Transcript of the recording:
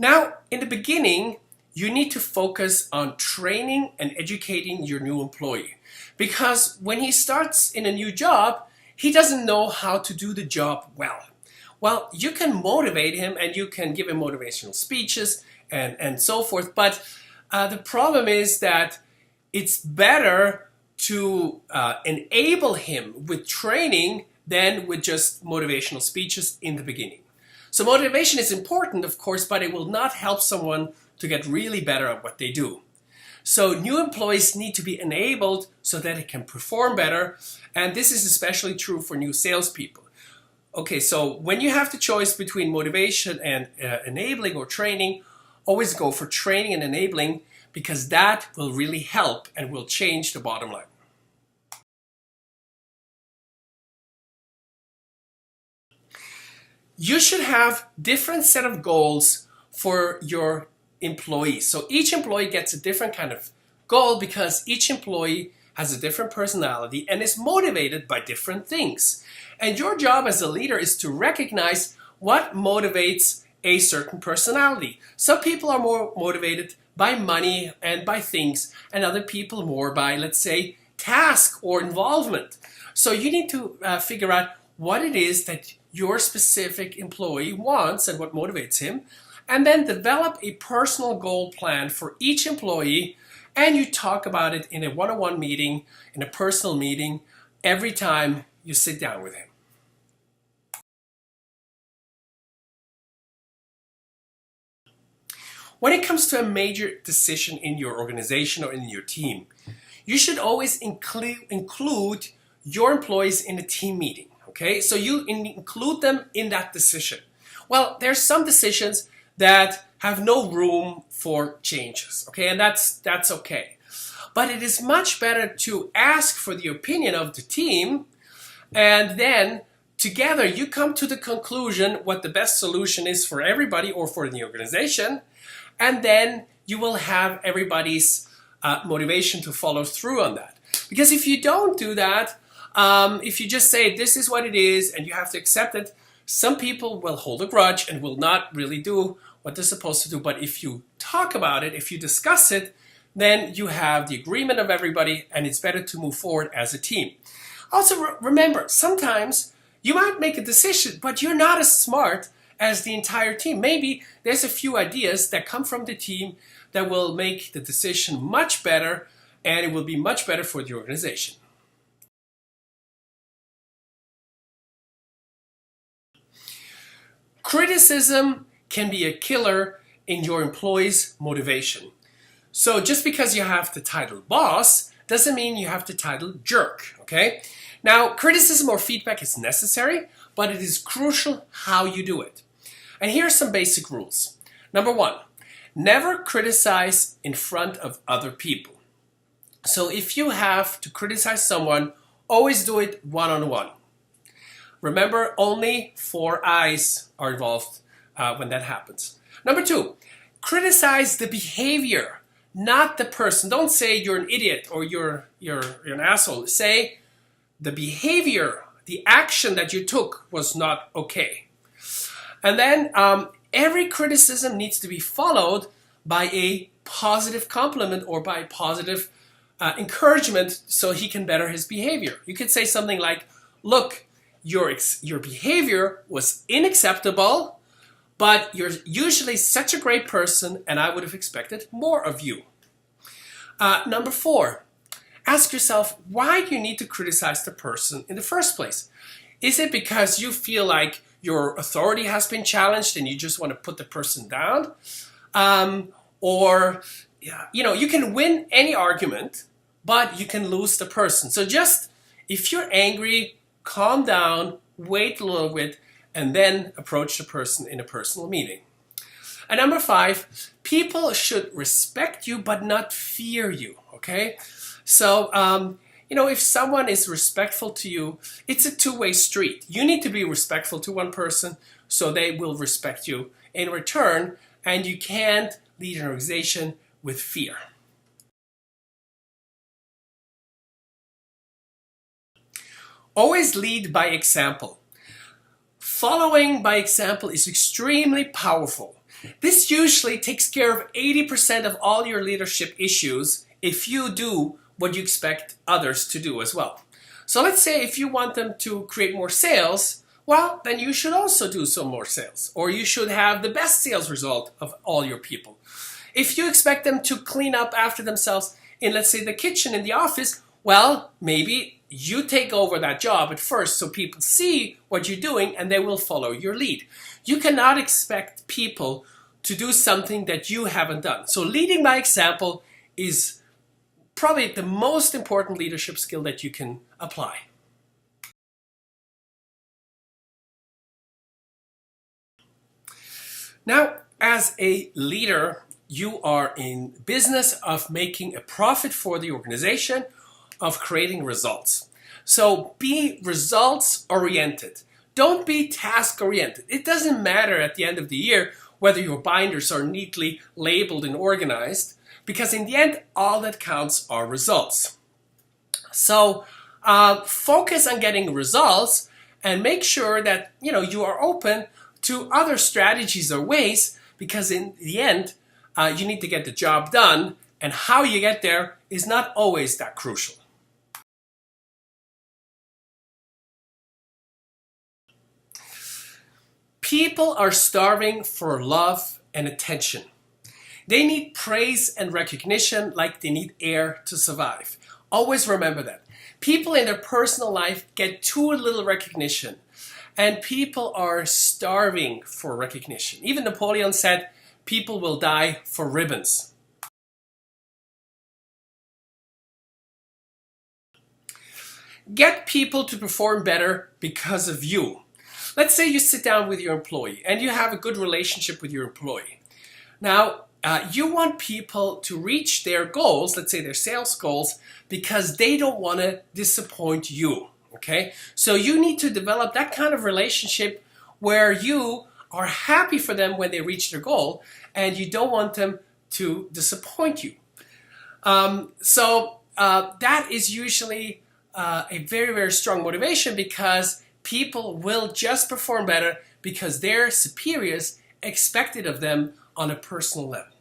Now, in the beginning, you need to focus on training and educating your new employee. Because when he starts in a new job, he doesn't know how to do the job well. Well, you can motivate him and you can give him motivational speeches and so forth. But the problem is that it's better to enable him with training than with just motivational speeches in the beginning. So motivation is important, of course, but it will not help someone to get really better at what they do. So new employees need to be enabled so that they can perform better. And this is especially true for new salespeople. Okay, so when you have the choice between motivation and enabling or training, always go for training and enabling, because that will really help and will change the bottom line. You should have different set of goals for your employees. So each employee gets a different kind of goal because each employee has a different personality and is motivated by different things. And your job as a leader is to recognize what motivates a certain personality. Some people are more motivated by money and by things, and other people more by, let's say, task or involvement. So you need to figure out what it is that your specific employee wants and what motivates him, and then develop a personal goal plan for each employee, and you talk about it in a one-on-one meeting, in a personal meeting, every time you sit down with him. When it comes to a major decision in your organization or in your team, you should always include your employees in a team meeting. Okay, so you include them in that decision. Well, there's some decisions that have no room for changes. Okay, and that's okay. But it is much better to ask for the opinion of the team, and then together you come to the conclusion what the best solution is for everybody or for the organization, and then you will have everybody's motivation to follow through on that. Because if you don't do that, if you just say this is what it is and you have to accept it, some people will hold a grudge and will not really do what they're supposed to do. But if you talk about it, if you discuss it, then you have the agreement of everybody and it's better to move forward as a team. Also remember, sometimes you might make a decision, but you're not as smart as the entire team. Maybe there's a few ideas that come from the team that will make the decision much better, and it will be much better for the organization. Criticism can be a killer in your employees' motivation. So just because you have the title boss doesn't mean you have the title jerk, okay? Now, criticism or feedback is necessary, but it is crucial how you do it. And here are some basic rules. Number one, never criticize in front of other people. So if you have to criticize someone, always do it one-on-one. Remember, only 4 eyes are involved when that happens. Number two, criticize the behavior, not the person. Don't say you're an idiot or you're an asshole. Say the behavior, the action that you took was not okay. And then every criticism needs to be followed by a positive compliment or by positive encouragement so he can better his behavior. You could say something like, look, your behavior was unacceptable, but you're usually such a great person and I would have expected more of you. Number four, ask yourself why you need to criticize the person in the first place. Is it because you feel like your authority has been challenged and you just want to put the person down? Or you can win any argument, but you can lose the person. So just, if you're angry, calm down, wait a little bit, and then approach the person in a personal meeting. And number five, people should respect you but not fear you, okay? So, if someone is respectful to you, it's a two-way street. You need to be respectful to one person so they will respect you in return, and you can't lead an organization with fear. Always lead by example. Following by example is extremely powerful. This usually takes care of 80% of all your leadership issues if you do what you expect others to do as well. So let's say if you want them to create more sales, well, then you should also do some more sales, or you should have the best sales result of all your people. If you expect them to clean up after themselves in, let's say, the kitchen in the office, well, maybe you take over that job at first so people see what you're doing and they will follow your lead. You cannot expect people to do something that you haven't done. So leading by example is probably the most important leadership skill that you can apply. Now, as a leader, you are in business of making a profit for the organization, of creating results. So be results oriented. Don't be task oriented. It doesn't matter at the end of the year whether your binders are neatly labeled and organized, because in the end, all that counts are results. So focus on getting results and make sure that you are open to other strategies or ways, because in the end, you need to get the job done, and how you get there is not always that crucial. People are starving for love and attention. They need praise and recognition like they need air to survive. Always remember that. People in their personal life get too little recognition, and people are starving for recognition. Even Napoleon said, people will die for ribbons. Get people to perform better because of you. Let's say you sit down with your employee and you have a good relationship with your employee. Now, you want people to reach their goals, let's say their sales goals, because they don't want to disappoint you. Okay? So you need to develop that kind of relationship where you are happy for them when they reach their goal, and you don't want them to disappoint you. That is usually a very, very strong motivation, because people will just perform better because their superiors expect it of them on a personal level.